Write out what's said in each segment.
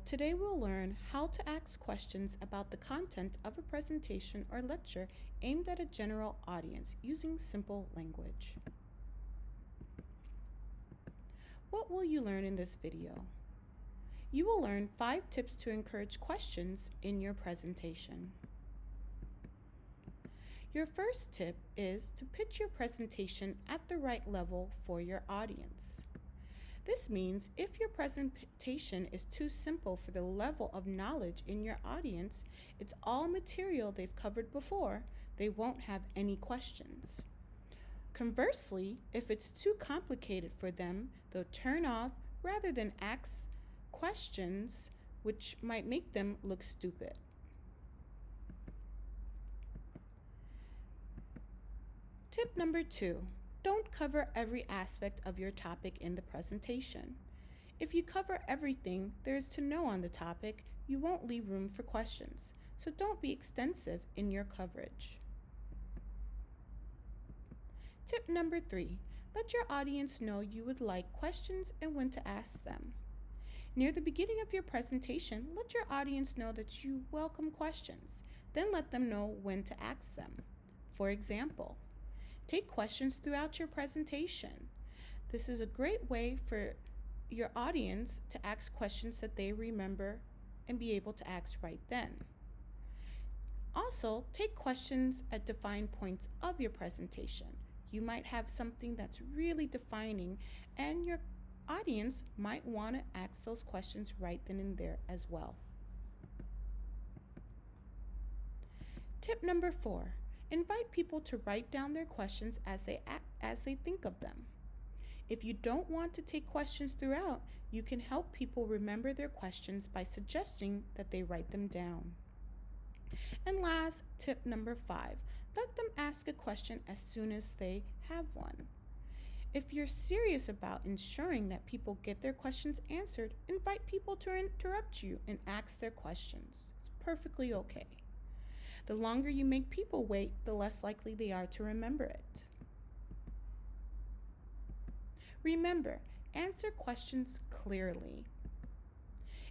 Today we'll learn how to ask questions about the content of a presentation or lecture aimed at a general audience using simple language. What will you learn in this video? You will learn 5 tips to encourage questions in your presentation. Your first tip is to pitch your presentation at the right level for your audience. This means if your presentation is too simple for the level of knowledge in your audience, it's all material they've covered before, they won't have any questions. Conversely, if it's too complicated for them, they'll turn off rather than ask questions which might make them look stupid. Tip number 2. Don't cover every aspect of your topic in the presentation. If you cover everything there is to know on the topic, you won't leave room for questions, so don't be extensive in your coverage. Tip number 3. Let your audience know you would like questions and when to ask them. Near the beginning of your presentation, let your audience know that you welcome questions, then let them know when to ask them. For example, take questions throughout your presentation. This is a great way for your audience to ask questions that they remember and be able to ask right then. Also, take questions at defined points of your presentation. You might have something that's really defining, and your audience might want to ask those questions right then and there as well. Tip number 4. Invite people to write down their questions as they think of them. If you don't want to take questions throughout, you can help people remember their questions by suggesting that they write them down. And last, tip number 5, let them ask a question as soon as they have one. If you're serious about ensuring that people get their questions answered, invite people to interrupt you and ask their questions. It's perfectly okay. The longer you make people wait, the less likely they are to remember it. Remember, answer questions clearly.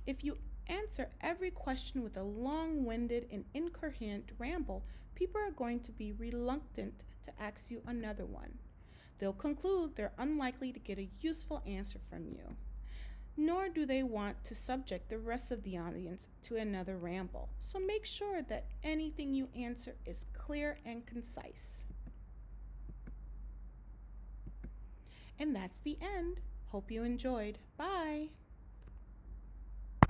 If you answer every question with a long-winded and incoherent ramble, people are going to be reluctant to ask you another one. They'll conclude they're unlikely to get a useful answer from you, nor do they want to subject the rest of the audience to another ramble. So make sure that anything you answer is clear and concise. And that's the end. Hope you enjoyed. Bye.